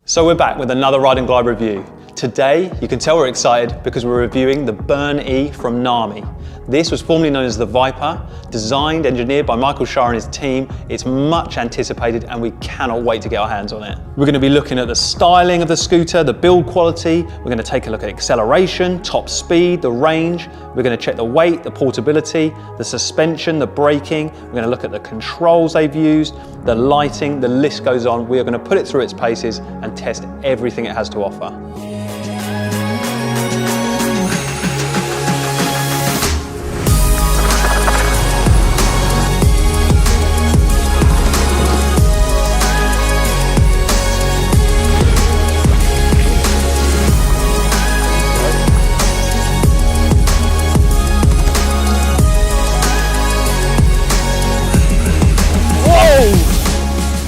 So we're back with another Ride and Glide review. Today, you can tell we're excited because we're reviewing the Burn-e from Nami. This was formerly known as the Viper, designed, engineered by Michael Sha and his team. It's much anticipated and we cannot wait to get our hands on it. We're going to be looking at the styling of the scooter, the build quality. We're going to take a look at acceleration, top speed, the range. We're going to check the weight, the portability, the suspension, the braking. We're going to look at the controls they've used, the lighting, the list goes on. We are going to put it through its paces and test everything it has to offer.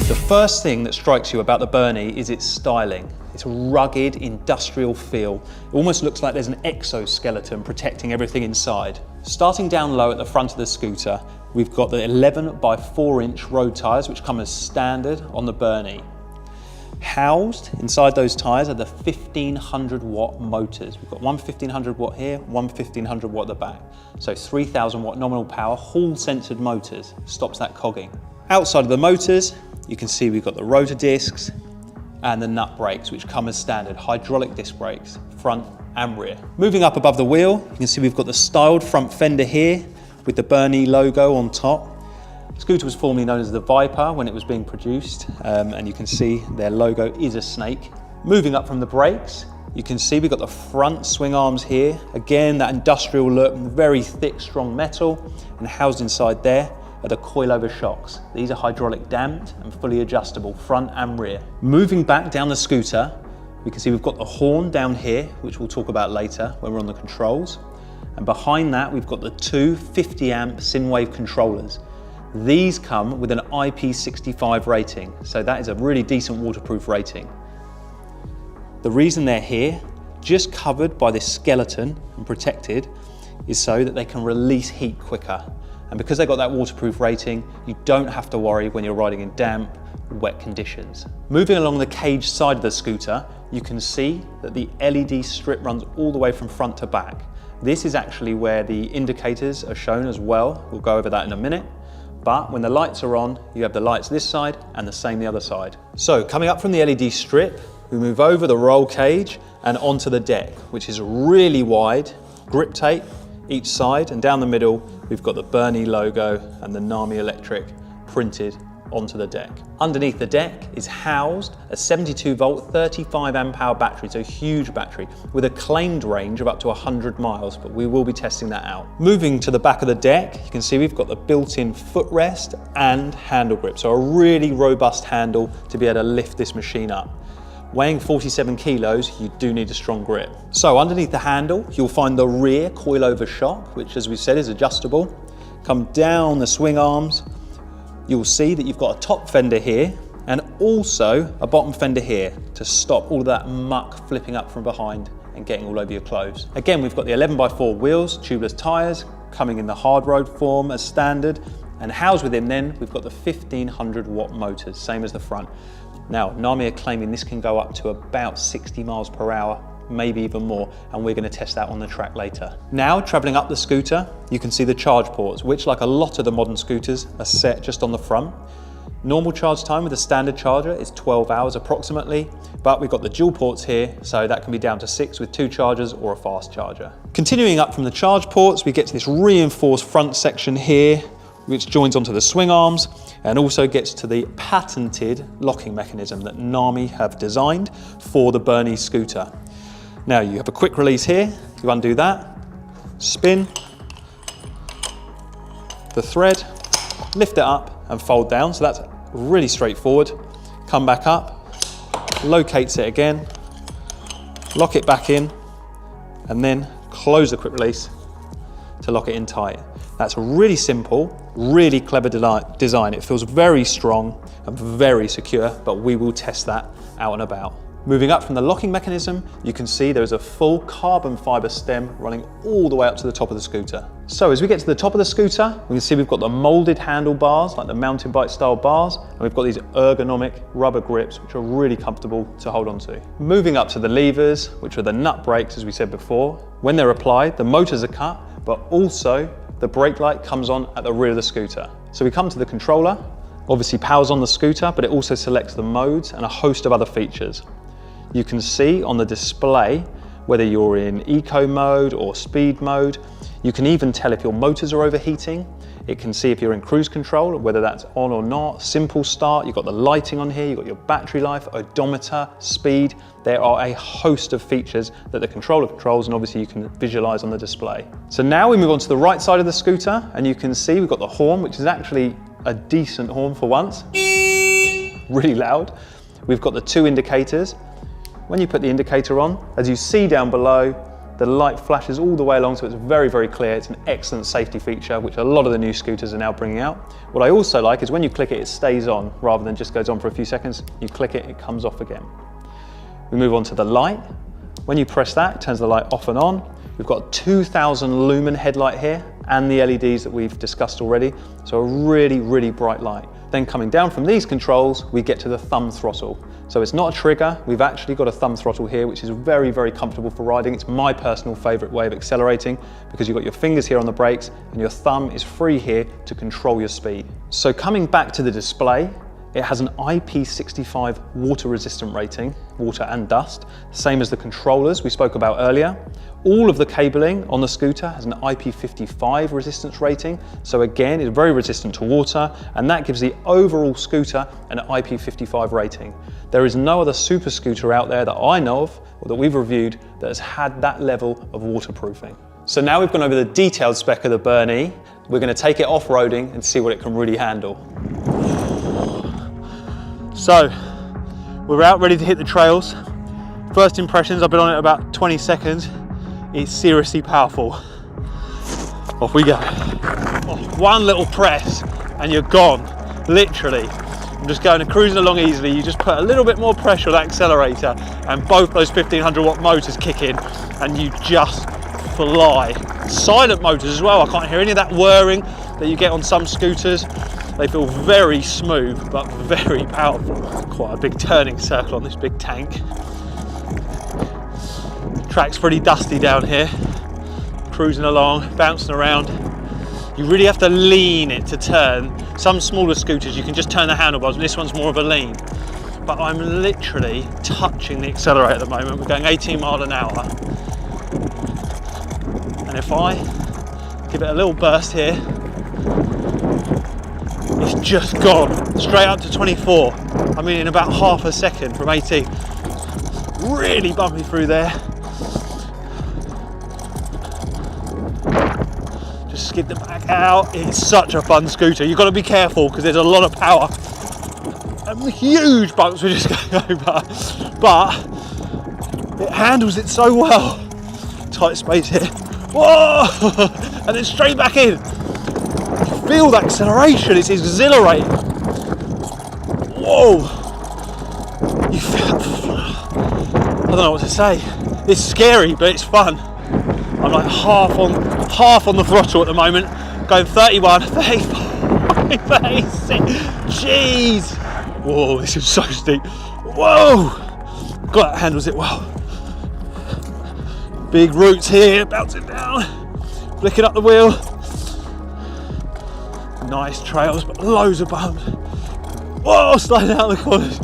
The first thing that strikes you about the Burn-e is its styling. It's a rugged, industrial feel. It almost looks like there's an exoskeleton protecting everything inside. Starting down low at the front of the scooter, we've got the 11 by 4 inch road tyres, which come as standard on the Burn-e. Housed inside those tyres are the 1500 watt motors. We've got one 1500 watt here, one 1500 watt at the back. So 3000 watt nominal power, Hall sensored motors, stops that cogging. Outside of the motors, you can see we've got the rotor discs and the nut brakes, which come as standard, hydraulic disc brakes, front and rear. Moving up above the wheel, you can see we've got the styled front fender here with the Burn-e logo on top. The scooter was formerly known as the Viper when it was being produced, and you can see their logo is a snake. Moving up from the brakes, you can see we've got the front swing arms here. Again, that industrial look, very thick, strong metal, and housed inside there are the coilover shocks. These are hydraulic damped and fully adjustable front and rear. Moving back down the scooter, we can see we've got the horn down here, which we'll talk about later when we're on the controls. And behind that, we've got the two 50 amp Synwave controllers. These come with an IP65 rating, so that is a really decent waterproof rating. The reason they're here, just covered by this skeleton and protected, is so that they can release heat quicker. And because they've got that waterproof rating, you don't have to worry when you're riding in damp, wet conditions. Moving along the cage side of the scooter, you can see that the LED strip runs all the way from front to back. This is actually where the indicators are shown as well. We'll go over that in a minute. But when the lights are on, you have the lights this side and the same the other side. So coming up from the LED strip, we move over the roll cage and onto the deck, which is really wide, grip tape each side, and down the middle, we've got the Burn-e logo and the Nami Electric printed onto the deck. Underneath the deck is housed a 72 volt, 35 amp hour battery, so a huge battery with a claimed range of up to 100 miles, but we will be testing that out. Moving to the back of the deck, you can see we've got the built-in footrest and handle grip, so a really robust handle to be able to lift this machine up. Weighing 47 kilos, you do need a strong grip. So underneath the handle, you'll find the rear coilover shock, which as we said is adjustable. Come down the swing arms, you'll see that you've got a top fender here and also a bottom fender here to stop all of that muck flipping up from behind and getting all over your clothes. Again, we've got the 11 by 4 wheels, tubeless tires, coming in the hard road form as standard, and housed within then, we've got the 1500 watt motors, same as the front. Now, Nami are claiming this can go up to about 60 miles per hour, maybe even more, and we're going to test that on the track later. Now, traveling up the scooter, you can see the charge ports, which like a lot of the modern scooters are set just on the front. Normal charge time with a standard charger is 12 hours approximately, but we've got the dual ports here, so that can be down to 6 with 2 chargers or a fast charger. Continuing up from the charge ports, we get to this reinforced front section here, which joins onto the swing arms and also gets to the patented locking mechanism that Nami have designed for the Burn-e scooter. Now you have a quick release here, you undo that, spin the thread, lift it up and fold down, so that's really straightforward. Come back up, locates it again, lock it back in, and then close the quick release to lock it in tight. That's really simple, really clever design. It feels very strong and very secure, but we will test that out and about. Moving up from the locking mechanism, you can see there is a full carbon fibre stem running all the way up to the top of the scooter. So as we get to the top of the scooter, we can see we've got the moulded handlebars, like the mountain bike style bars, and we've got these ergonomic rubber grips, which are really comfortable to hold on to. Moving up to the levers, which are the nut brakes, as we said before. When they're applied, the motors are cut, but also the brake light comes on at the rear of the scooter. So we come to the controller, obviously powers on the scooter, but it also selects the modes and a host of other features. You can see on the display whether you're in eco mode or speed mode. You can even tell if your motors are overheating. It can see if you're in cruise control, whether that's on or not. Simple start, you've got the lighting on here, you've got your battery life, odometer, speed. There are a host of features that the controller controls, and obviously you can visualize on the display. So now we move on to the right side of the scooter, and you can see we've got the horn, which is actually a decent horn for once. Really loud. We've got the two indicators. When you put the indicator on, as you see down below, the light flashes all the way along, so it's very, very clear. It's an excellent safety feature, which a lot of the new scooters are now bringing out. What I also like is when you click it, it stays on, rather than just goes on for a few seconds. You click it, it comes off again. We move on to the light. When you press that, it turns the light off and on. We've got a 2000 lumen headlight here, and the LEDs that we've discussed already. So a really, really bright light. Then coming down from these controls, we get to the thumb throttle. So it's not a trigger, we've actually got a thumb throttle here, which is very, very comfortable for riding. It's my personal favorite way of accelerating because you've got your fingers here on the brakes and your thumb is free here to control your speed. So coming back to the display, it has an IP65 water resistant rating, water and dust, same as the controllers we spoke about earlier. All of the cabling on the scooter has an IP55 resistance rating. So again, it's very resistant to water, and that gives the overall scooter an IP55 rating. There is no other super scooter out there that I know of, or that we've reviewed, that has had that level of waterproofing. So now we've gone over the detailed spec of the Burn-e, we're going to take it off-roading and see what it can really handle. So, we're out ready to hit the trails. First impressions, I've been on it about 20 seconds. It's seriously powerful. Off we go. Oh, one little press and you're gone, literally. I'm just going and cruising along easily. You just put a little bit more pressure on that accelerator and both those 1500 watt motors kick in and you just fly. Silent motors as well. I can't hear any of that whirring that you get on some scooters. They feel very smooth, but very powerful. Quite a big turning circle on this big tank. Track's pretty dusty down here. Cruising along, bouncing around. You really have to lean it to turn. Some smaller scooters, you can just turn the handlebars, and this one's more of a lean. But I'm literally touching the accelerator at the moment. We're going 18 miles an hour. And if I give it a little burst here, it's just gone straight up to 24. I mean, in about half a second from 18. Really bumpy through there. Just skid the back out. It's such a fun scooter. You've got to be careful because there's a lot of power. And huge bumps we're just going over. But it handles it so well. Tight space here. Whoa! And then straight back in. Feel that acceleration, it's exhilarating. Whoa! You feel, I don't know what to say. It's scary, but it's fun. I'm like half on the throttle at the moment, going 31, 35, 36. Jeez! Whoa, this is so steep. Whoa! God, that handles it well. Big roots here, bouncing down, flicking up the wheel. Nice trails, but loads of bumps. Whoa, sliding out the corners.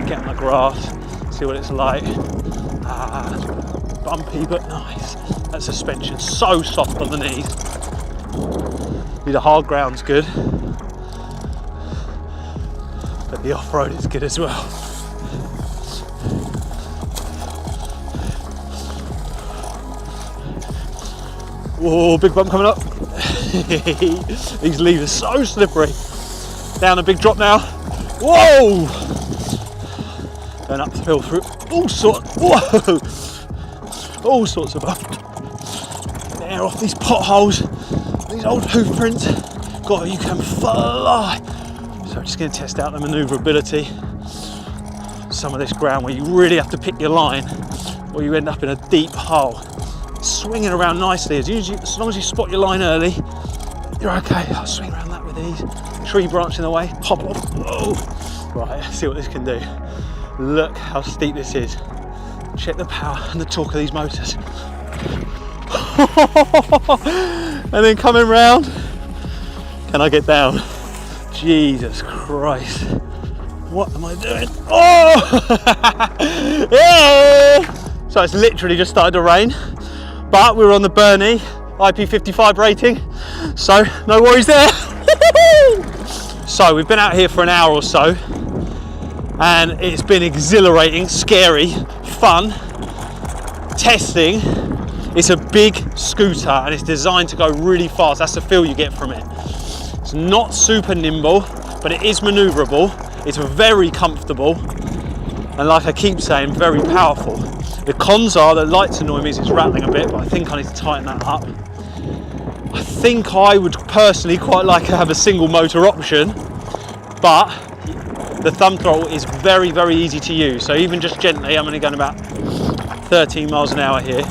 Get on the grass, see what it's like. Bumpy but nice. That suspension's so soft on the knees. The hard ground's good, but the off-road is good as well. Whoa, big bump coming up. These levers are so slippery. Down a big drop now. Whoa! Going up the hill through all sorts of bumps. Air off these potholes, these old hoof prints. God, you can fly. So I'm just going to test out the manoeuvrability. some of this ground where you really have to pick your line or you end up in a deep hole. Swinging around nicely, as long as you spot your line early, you're okay. I'll swing around that with ease. Tree branch in the way, pop off. Oh. Right, let's see what this can do. Look how steep this is. Check the power and the torque of these motors. And then coming round, can I get down? Jesus Christ. What am I doing? Oh! Yeah! So it's literally just started to rain, but we're on the Burn-e IP55 rating, so no worries there. So we've been out here for an hour or so, and it's been exhilarating, scary, fun, testing. It's a big scooter and it's designed to go really fast. That's the feel you get from it. It's not super nimble, but it is maneuverable. It's very comfortable, and like I keep saying, very powerful. The cons are, the lights annoy me as it's rattling a bit, but I think I need to tighten that up. I think I would personally quite like to have a single motor option, but the thumb throttle is very, very easy to use. So even just gently, I'm only going about 13 miles an hour here,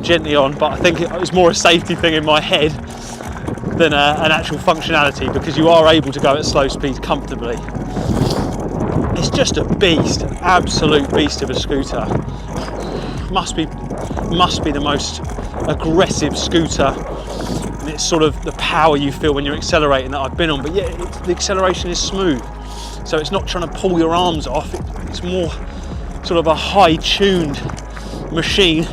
gently on, but I think it's more a safety thing in my head than an actual functionality, because you are able to go at slow speeds comfortably. It's just a beast, absolute beast of a scooter. Must be the most aggressive scooter, and it's sort of the power you feel when you're accelerating that I've been on. But yeah, the acceleration is smooth, so it's not trying to pull your arms off. It's more sort of a high-tuned machine,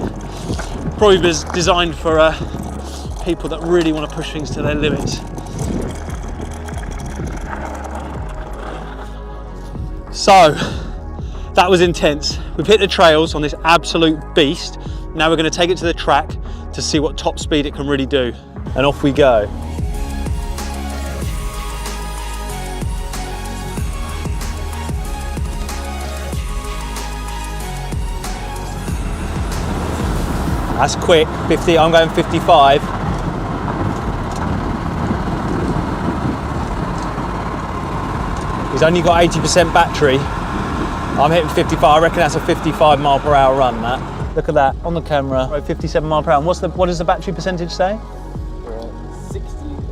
probably was designed for people that really want to push things to their limits. So that was intense. We've hit the trails on this absolute beast. Now we're going to take it to the track to see what top speed it can really do. And off we go. That's quick, 50, I'm going 55. He's only got 80% battery. I'm hitting 55, I reckon that's a 55 mile per hour run, that. Look at that, on the camera, 57 mile per hour. What does the battery percentage say?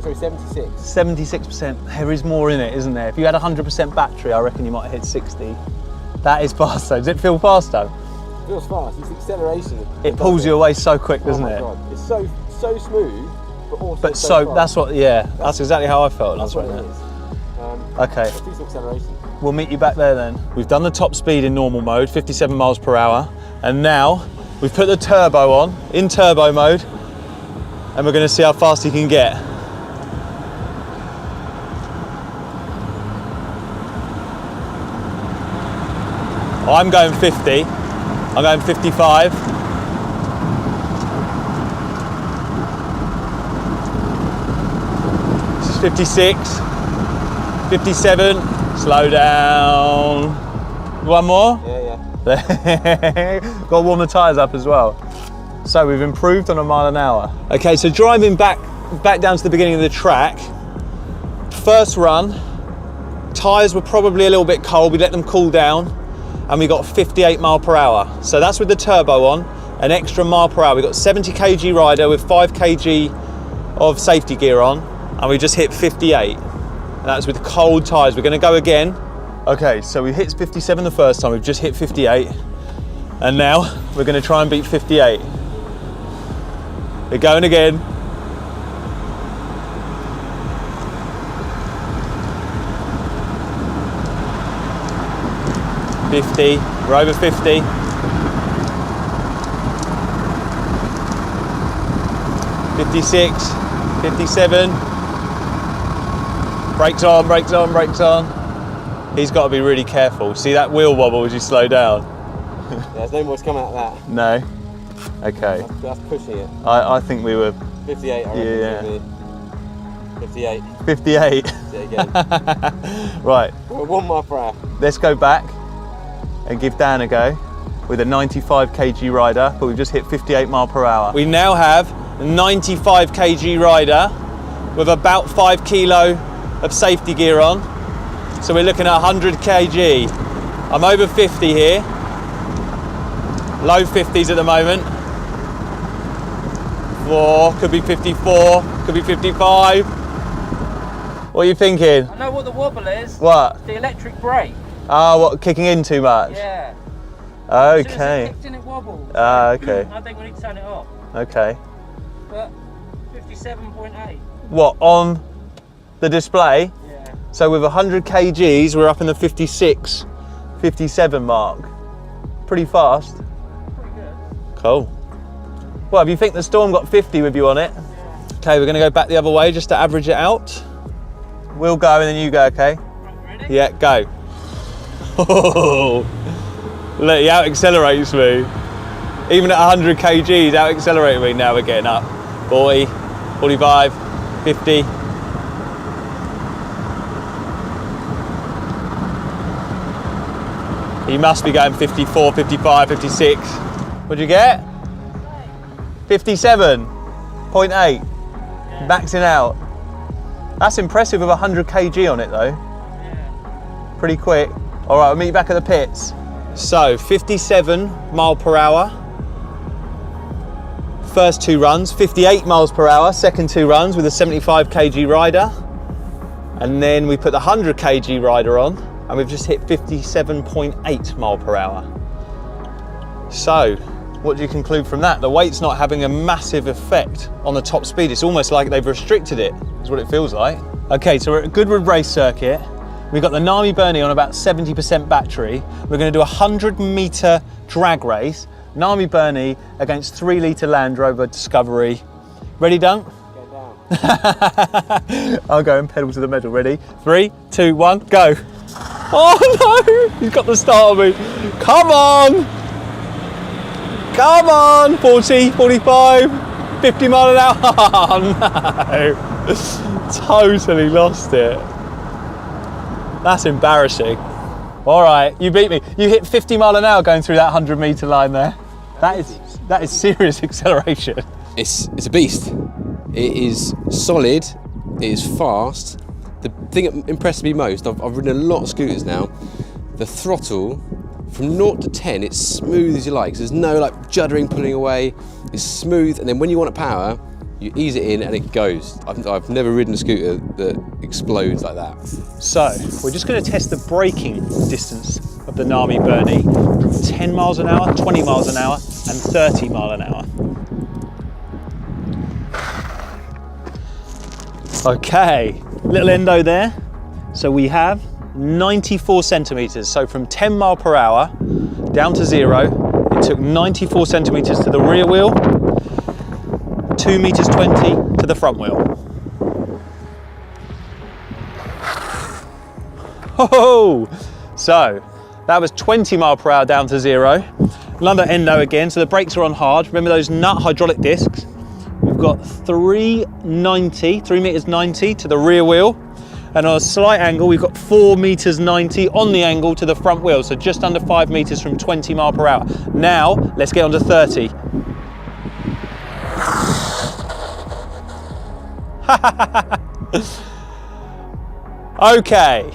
76. 76%, there is more in it, isn't there? If you had 100% battery, I reckon you might hit 60. That is fast though. Does it feel fast though? It feels fast, it's acceleration. It pulls you away so quick, doesn't it? God. It's so smooth, but also but so fast. That's what, yeah, that's exactly how I felt. That's what it is. Okay. Decent acceleration. We'll meet you back there then. We've done the top speed in normal mode, 57 miles per hour, and now we've put the turbo on, in turbo mode, and we're going to see how fast he can get. I'm going 50, I'm going 55. This is 56, 57, slow down. One more? Yeah. Got to warm the tyres up as well. So we've improved on a mile an hour. Okay, so driving back down to the beginning of the track, first run, tyres were probably a little bit cold, we let them cool down, and we got 58 mile per hour. So that's with the turbo on, an extra mile per hour. We got 70 kg rider with 5 kg of safety gear on, and we just hit 58. And that was with cold tyres. We're gonna go again. Okay, so we hit 57 the first time, we've just hit 58. And now we're gonna try and beat 58. We're going again. We're over 50. 56, 57. Brakes on, brakes on, brakes on. He's got to be really careful. See that wheel wobble as you slow down? Yeah, there's no more to come out of that. No? Okay. That's pushing it. I think we were... 58, I reckon. Yeah. 58. 58? Yeah, again. Right. We're 1 mile per hour. Let's go back and give Dan a go with a 95 kg rider, but we've just hit 58 mile per hour. We now have a 95 kg rider with about 5 kilo of safety gear on. So we're looking at 100 kg. I'm over 50 here. Low 50s at the moment. 4, could be 54, could be 55. What are you thinking? I know what the wobble is. What? The electric brake. Ah, what, kicking in too much? Yeah. Okay. As soon as it kicks in, it wobbles. Ah, okay. I think we need to turn it off. Okay. But 57.8. What, on the display? Yeah. So with 100 kgs, we're up in the 56, 57 mark. Pretty fast. Pretty good. Cool. Well, if you think the Storm got 50 with you on it, Yeah. okay, we're going to go back the other way just to average it out. We'll go and then you go, okay? Right, ready? Yeah, go. Oh, look, he out accelerates me. Even at 100 kgs, out accelerating me. Now we're getting up. 40, 45, 50. He must be going 54, 55, 56. What'd you get? 57.8. Yeah. Maxing out. That's impressive with 100 kg on it though. Yeah. Pretty quick. All right, we'll meet you back at the pits. So 57 mile per hour. First 2 runs, 58 miles per hour, second 2 runs with a 75 kg rider. And then we put the 100 kg rider on and we've just hit 57.8 mile per hour. So, what do you conclude from that? The weight's not having a massive effect on the top speed. It's almost like they've restricted it, is what it feels like. Okay, so we're at Goodwood race circuit. We've got the Nami Burn-e on about 70% battery. We're going to do a 100-meter drag race. Nami Burn-e against 3-litre Land Rover Discovery. Ready, Dunk? Go down. I'll go and pedal to the medal. Ready? 3, 2, 1, go. Oh no! He's got the start on me. Come on! Come on! 40, 45, 50 mile an hour. Oh no! Totally lost it. That's embarrassing. All right, you beat me. You hit 50 mile an hour going through that 100-meter line there. That is serious acceleration. It's a beast. It is solid. It is fast. The thing that impressed me most, I've ridden a lot of scooters now. The throttle from 0 to 10, it's smooth as you like. So there's no like juddering, pulling away. It's smooth, and then when you want to power, you ease it in and it goes. I've never ridden a scooter that explodes like that. So, we're just going to test the braking distance of the Nami Burn-e from 10 miles an hour, 20 miles an hour, and 30 mile an hour. Okay, little endo there. So we have 94 centimeters. So from 10 mile per hour down to 0, it took 94 centimeters to the rear wheel, 2 meters 20 to the front wheel. Oh, so that was 20 mile per hour down to 0. Another endo again, so the brakes are on hard. Remember those nut hydraulic discs? We've got 3 meters 90 to the rear wheel. And on a slight angle, we've got 4 meters 90 on the angle to the front wheel. So just under 5 meters from 20 mile per hour. Now, let's get on to 30. Okay.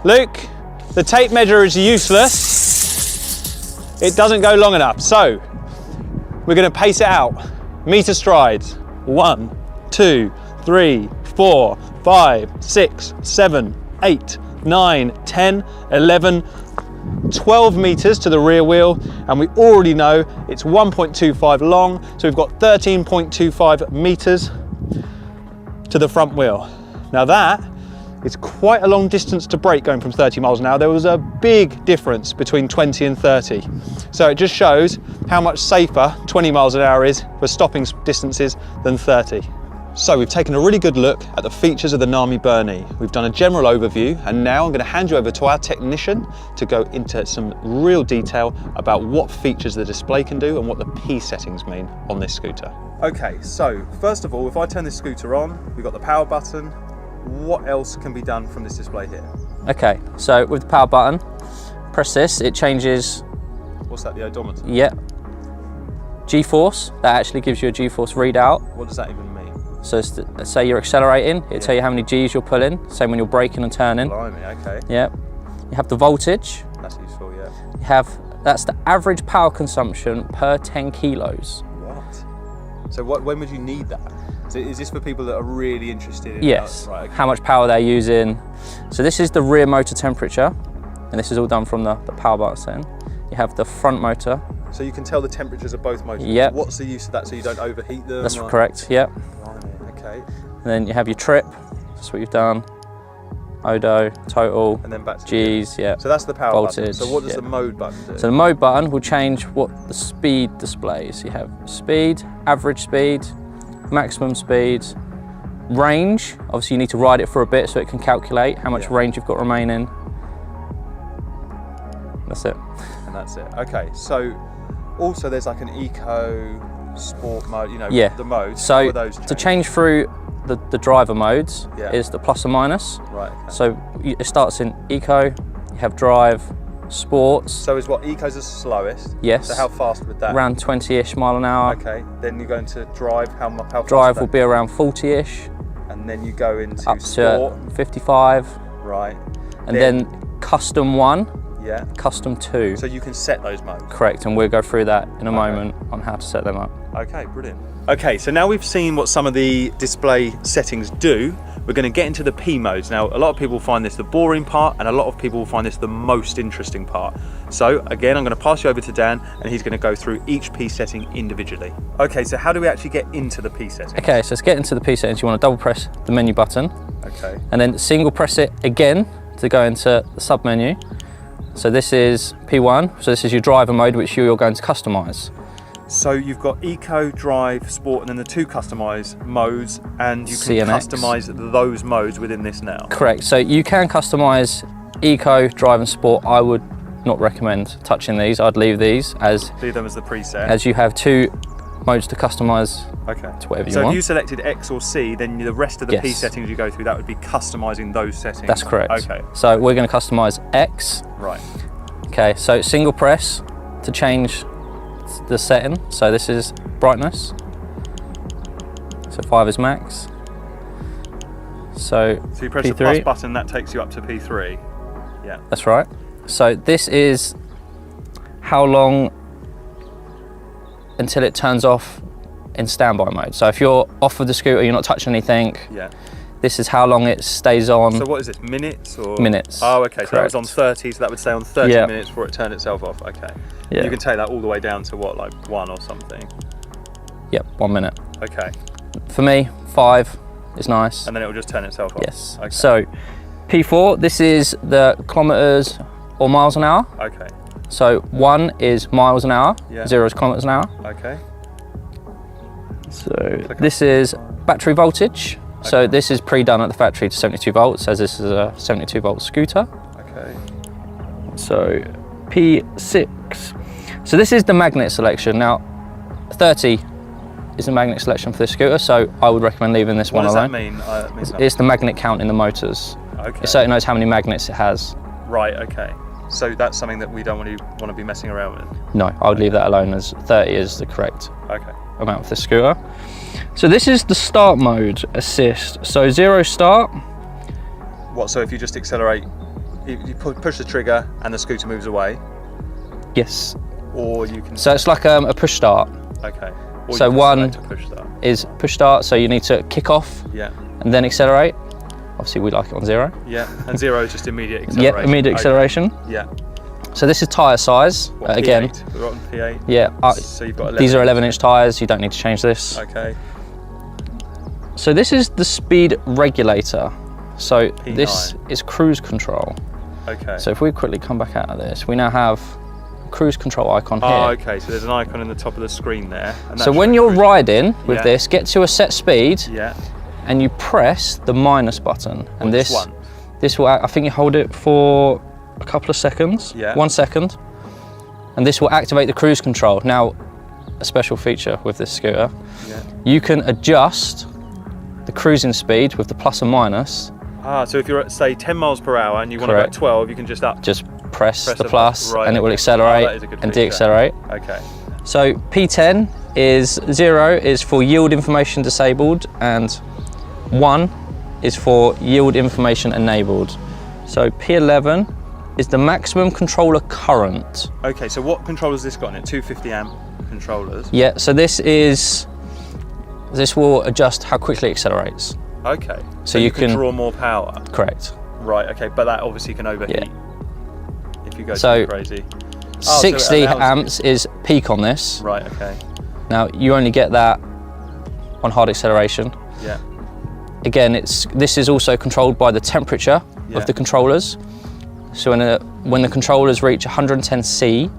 Luke, the tape measure is useless. It doesn't go long enough. So, we're going to pace it out. Meter strides. 1, 2, 3, 4, 5, 6, 7, 8, 9, 10, 11, 12 meters to the rear wheel, and we already know it's 1.25 long, so we've got 13.25 meters to the front wheel. Now that is quite a long distance to brake going from 30 miles an hour. There was a big difference between 20 and 30. So it just shows how much safer 20 miles an hour is for stopping distances than 30. So we've taken a really good look at the features of the Nami Burn-e. We've done a general overview, and now I'm going to hand you over to our technician to go into some real detail about what features the display can do and what the P settings mean on this scooter. Okay, so first of all, if I turn this scooter on, we've got the power button. What else can be done from this display here? Okay, so with the power button, press this, it changes. What's that, the odometer? Yeah. G-force, that actually gives you a G-force readout. What does that even mean? So say you're accelerating, it'll tell you how many G's you're pulling. Same when you're braking and turning. Blimey, okay. Yeah. You have the voltage. That's useful, yeah. You have, that's the average power consumption per 10 kilos. What? So when would you need that? So is this for people that are really interested in Yes, right, okay. how much power they're using. So this is the rear motor temperature, and this is all done from the power button. You have the front motor. So you can tell the temperatures of both motors. Yep. What's the use of that so you don't overheat them? That's correct, yep. Blimey, okay. And then you have your trip, that's what you've done. Odo, total, And then back to G's, yeah. So that's the power button. voltage. So what does yeah. the mode button do? So the mode button will change what the speed displays. You have speed, average speed, maximum speed, range. Obviously you need to ride it for a bit so it can calculate how much range you've got remaining. That's it. And that's it. Okay, so also there's like an eco sport mode, you know, the modes. So how are those to change through the driver modes is the plus and minus. Right. Okay. So it starts in eco, you have drive, sports. So is what eco's the slowest? Yes. So how fast would that? Around 20-ish mile an hour. Okay. Then you go into drive. How fast? Drive will be around 40-ish. And then you go into up sport. to 55. Right. And then custom 1, yeah. custom 2. So you can set those modes. Correct, and we'll go through that in a moment on how to set them up. Okay, brilliant. Okay, so now we've seen what some of the display settings do, we're going to get into the P modes. Now, a lot of people find this the boring part, and a lot of people will find this the most interesting part. So again, I'm going to pass you over to Dan, and he's going to go through each P setting individually. Okay, so how do we actually get into the P settings? Okay, so let's get into the P settings. You want to double press the menu button. Okay. And then single press it again to go into the sub menu. So this is P1, so this is your driver mode, which you're going to customize. So you've got Eco, Drive, Sport, and then the 2 customized modes, and you can CNX. customize those modes within this now. Correct, so you can customize Eco, Drive and Sport. I would not recommend touching these. I'd leave these as Leave them as the preset. as you have 2 modes to customize to whatever you So want. if you selected X or C, then the rest of the P Yes. settings you go through, that would be customizing those settings. That's correct. Okay. So we're going to customize X. Right. Okay, so single press to change the setting. So this is brightness. So 5 is max. So you press P3. the plus button, that takes you up to P3. Yeah. That's right. So this is how long until it turns off in standby mode. So if you're off of the scooter, you're not touching anything. Yeah. This is how long it stays on. So what is this, minutes or? Minutes. Oh, okay, so that was correct. on 30, so that would stay on 30 Yeah. minutes before it turned itself off, okay. Yeah. You can take that all the way down to what, like 1 or something? Yep, 1 minute. Okay. For me, 5 is nice. And then it will just turn itself off? Yes. Okay. So P4, this is the kilometers or miles an hour. Okay. So 1 is miles an hour, Yeah. 0 is kilometers an hour. Okay. So this is battery voltage. So this is pre-done at the factory to 72 volts, as this is a 72 volt scooter. Okay. So P6. So this is the magnet selection. Now 30 is the magnet selection for this scooter, so I would recommend leaving this What one does alone. that mean? It means It's the magnet count in the motors. Okay. So it knows how many magnets it has. Right, okay. So that's something that we don't want to be messing around with? No, I would leave that alone, as 30 is the correct Okay. amount for this scooter. So this is the start mode assist. So 0 start. What, so if you just accelerate, you push the trigger and the scooter moves away? Yes. Or you can... So it's like a push start. Okay. Or So you can 1 select a push start. is push start, so you need to kick off Yeah. and then accelerate. Obviously we like it on 0. Yeah, and 0 is just immediate acceleration. Yep, immediate Okay. acceleration. Yeah. So this is tyre size, What, again. P8? We're on P8? Yeah, So you've got 11. these are 11-inch tyres, you don't need to change this. Okay. So this is the speed regulator. So P9. this is cruise control. Okay. So if we quickly come back out of this, we now have a cruise control icon here. Oh, okay, so there's an icon in the top of the screen there. And So that when shows you're cruise- riding with Yeah. this, get to a set speed Yeah. and you press the minus button. And This this one? This will, I think you hold it for a couple of seconds, Yeah. 1 second, and this will activate the cruise control. Now, a special feature with this scooter, Yeah. you can adjust the cruising speed with the plus and minus. Ah, so if you're at, say, 10 miles per hour and you want to go at Correct. 12, you can just up. Just press Press the the plus plus, right, and it will okay. accelerate Oh, that is a good and feature. de-accelerate. Okay. So P10 is 0 is for yield information disabled, and 1 is for yield information enabled. So P11 is the maximum controller current. Okay, so what controller's this got in it? 250 amp controllers? Yeah, so this will adjust how quickly it accelerates. Okay, So you can draw more power. Correct. Right, okay, but that obviously can overheat if you go So, too crazy. 60 so it allows amps is peak on this. Right, okay. Now you only get that on hard acceleration. Yeah. Again, this is also controlled by the temperature Yeah. of the controllers. So when the controllers reach 110C,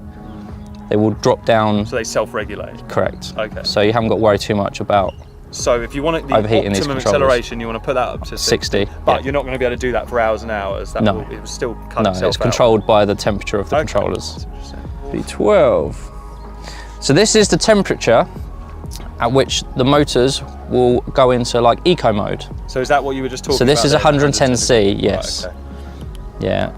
they will drop down. So they self-regulate. Correct. Okay. So you haven't got to worry too much about So if you want the overheating these optimum controllers. acceleration, you want to put that up to 60. 60, But yeah. you're not going to be able to do that for hours and hours. That No. it will still cut No, itself it's out. controlled by the temperature of the Okay. controllers. That's interesting. B12. So this is the temperature at which the motors will go into like eco mode. So is that what you were just talking about? So this is there, 110C, 110? yes. Right, Yeah.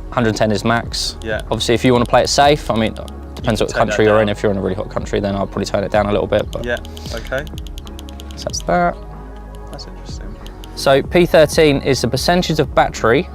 110 is max. Yeah. Obviously, if you want to play it safe, I mean, depends can what turn country that you're in. down. If you're in a really hot country, then I'll probably turn it down a little bit. But okay. Yeah, okay. So that's that. That's interesting. So P13 is the percentage of battery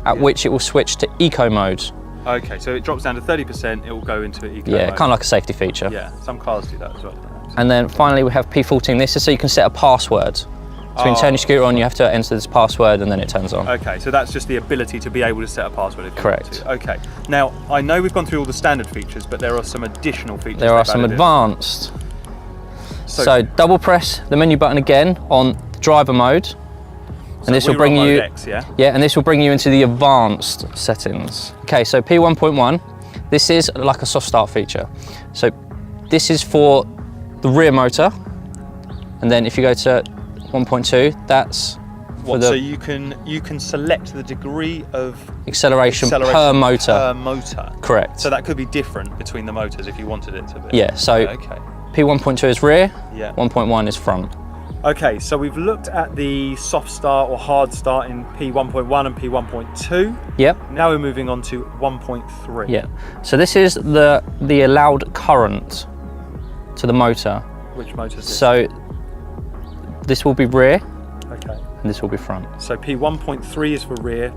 at which it will switch to eco mode. Okay, so it drops down to 30%, it will go into eco Yeah, mode. kind of like a safety feature. Yeah, some cars do that as well. And then finally we have P14. This is so you can set a password. So when you turn your scooter on, you have to enter this password and then it turns on. Okay, so that's just the ability to be able to set a password if you Correct. want to. Okay, now I know we've gone through all the standard features, but there are some additional features. There are they've some added in. advanced. So, So double press the menu button again on driver mode. And this will we're bring on you, mode X, yeah? yeah, and this will bring you into the advanced settings. Okay, so P1.1, this is like a soft start feature. So this is for the rear motor. And then if you go to 1.2, that's for So the you can select the degree of acceleration per motor. Per motor. Correct. So that could be different between the motors if you wanted it to be. Yeah, so Okay. P1.2 is rear, Yeah. 1.1 is front. Okay, so we've looked at the soft start or hard start in P1.1 and P1.2. Yep. Now we're moving on to 1.3. Yeah. So this is the allowed current to the motor. Which motor is this? So this will be rear Okay. and this will be front. So P1.3 is for rear,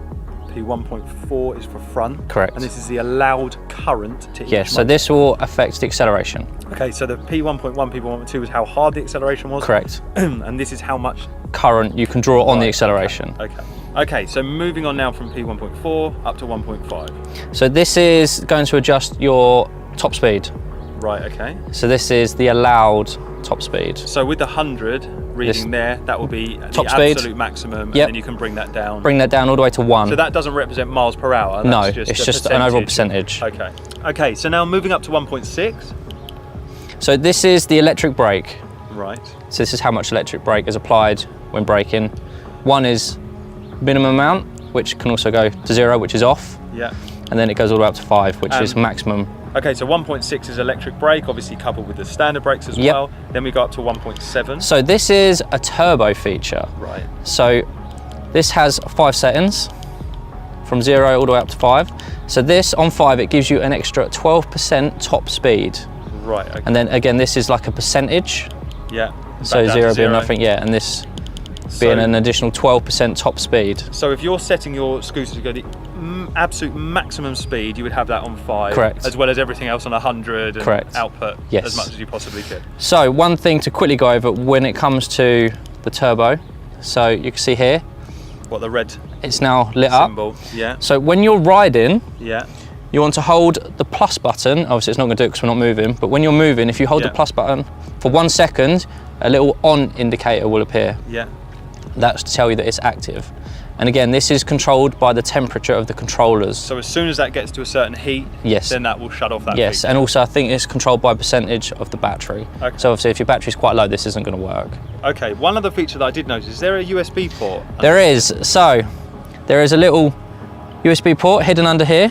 P1.4 is for front. Correct. And this is the allowed current to each Yes, so motor. this will affect the acceleration. Okay, so the P1.1, P1.2 was how hard the acceleration was. Correct. And this is how much. Current you can draw on the Right, acceleration. Okay. Okay, so moving on now from P1.4 up to 1.5. So this is going to adjust your top speed. Right, okay. So this is the allowed top speed. So with the 100 reading there, that will be Top the speed. absolute maximum, Yep. and then you can bring that down. Bring that down all the way to 1. So that doesn't represent miles per hour. No, That's it's a just an overall percentage. Okay. Okay, so now moving up to 1.6. So this is the electric brake. Right. So this is how much electric brake is applied when braking. 1 is minimum amount, which can also go to 0, which is off. Yeah. And then it goes all the way up to 5, which is maximum. Okay, so 1.6 is electric brake, obviously coupled with the standard brakes as Yep. well. Then we go up to 1.7. So this is a turbo feature. Right. So this has 5 settings, from 0 all the way up to 5. So this on 5, it gives you an extra 12% top speed. Right. Okay. And then again, this is like a percentage. Yeah. So Back down to 0 being nothing, yeah, and this being an additional 12% top speed. So if you're setting your scooter to go the absolute maximum speed, you would have that on 5. Correct. As well as everything else on 100 and Correct. output Yes. as much as you possibly could. So one thing to quickly go over when it comes to the turbo. So you can see here, What, the red it's now lit up. symbol? Yeah. So when you're riding, Yeah. you want to hold the plus button. Obviously it's not going to do it because we're not moving, but when you're moving, if you hold Yeah. the plus button for 1 second, a little on indicator will appear. Yeah. That's to tell you that it's active. And again, this is controlled by the temperature of the controllers. So as soon as that gets to a certain heat, Yes. then that will shut off that Yes, feature. and also I think it's controlled by percentage of the battery. Okay. So obviously if your battery's quite low, this isn't going to work. Okay, one other feature that I did notice, is there a USB port? There is. So there is a little USB port hidden under here.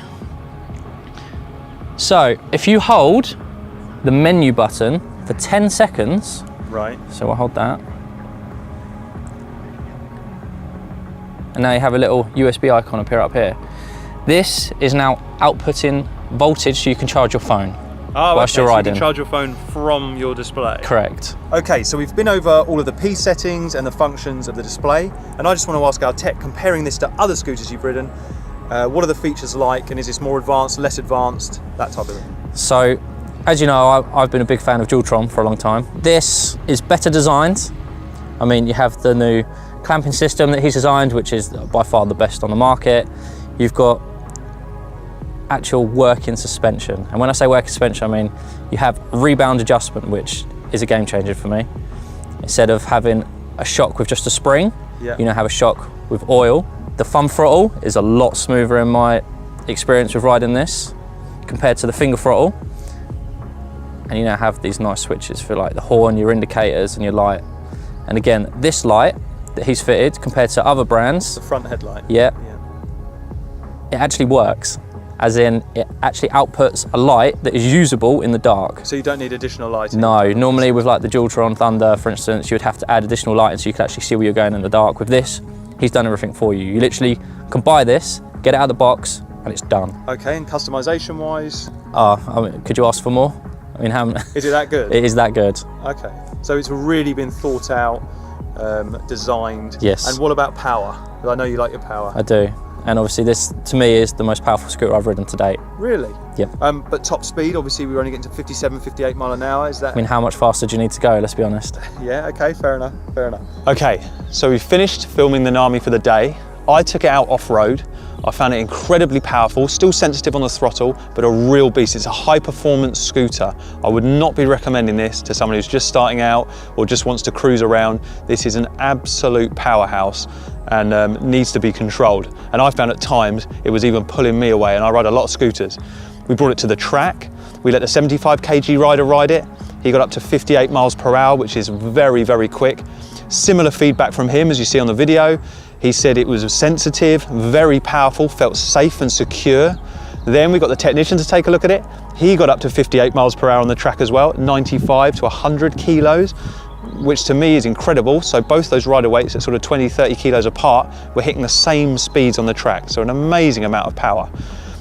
So if you hold the menu button for 10 seconds, Right. so I'll hold that. And now you have a little USB icon appear up here. This is now outputting voltage so you can charge your phone. whilst you're so riding. you can charge your phone from your display. Correct. Okay, so we've been over all of the P settings and the functions of the display, and I just want to ask our tech, comparing this to other scooters you've ridden, what are the features like, and is this more advanced, less advanced, that type of thing? So, as you know, I've been a big fan of Dualtron for a long time. This is better designed. I mean, you have the new clamping system that he's designed, which is by far the best on the market. You've got actual working suspension. And when I say working suspension, I mean, you have rebound adjustment, which is a game changer for me. Instead of having a shock with just a spring, you now have a shock with oil. The thumb throttle is a lot smoother in my experience with riding this compared to the finger throttle. And you now have these nice switches for like the horn, your indicators and your light. And again, this light that he's fitted compared to other brands. The front headlight. Yeah. It actually works. As in, it actually outputs a light that is usable in the dark. So you don't need additional lighting? No, normally with like the Dualtron Thunder, for instance, you would have to add additional lighting so you could actually see where you're going in the dark. With this, he's done everything for you. You literally can buy this, get it out of the box, and it's done. Okay, and customization wise? I mean, could you ask for more? I mean, how? Is it that good? It is that good. Okay, so it's really been thought out, designed. Yes. And what about power? Because I know you like your power. I do. And obviously this, to me, is the most powerful scooter I've ridden to date. Really? Yeah. But top speed, obviously we're only getting to 57, 58 mile an hour, is that? I mean, how much faster do you need to go, let's be honest? Yeah, okay, fair enough, fair enough. Okay, so we finished filming the Nami for the day. I took it out off-road. I found it incredibly powerful, still sensitive on the throttle, but a real beast. It's a high-performance scooter. I would not be recommending this to someone who's just starting out or just wants to cruise around. This is an absolute powerhouse and needs to be controlled. And I found at times it was even pulling me away, and I ride a lot of scooters. We brought it to the track. We let the 75 kg rider ride it. He got up to 58 miles per hour, which is very, very quick. Similar feedback from him as you see on the video. He said it was sensitive, very powerful, felt safe and secure. Then we got the technician to take a look at it. He got up to 58 miles per hour on the track as well, 95 to 100 kilos, which to me is incredible. So both those rider weights at sort of 20, 30 kilos apart were hitting the same speeds on the track. So an amazing amount of power.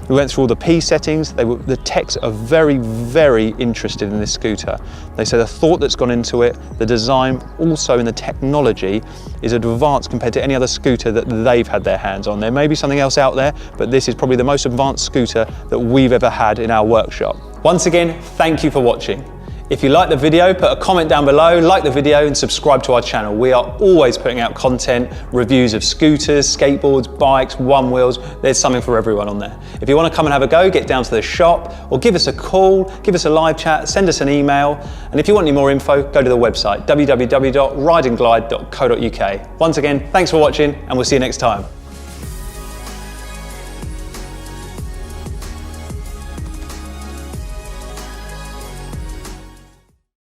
We went through all the P settings. The techs are very, very interested in this scooter. They say the thought that's gone into it, the design, also in the technology, is advanced compared to any other scooter that they've had their hands on. There may be something else out there, but this is probably the most advanced scooter that we've ever had in our workshop. Once again, thank you for watching. If you like the video, put a comment down below, like the video and subscribe to our channel. We are always putting out content, reviews of scooters, skateboards, bikes, one wheels. There's something for everyone on there. If you want to come and have a go, get down to the shop or give us a call, give us a live chat, send us an email. And if you want any more info, go to the website, www.rideandglide.co.uk. Once again, thanks for watching and we'll see you next time.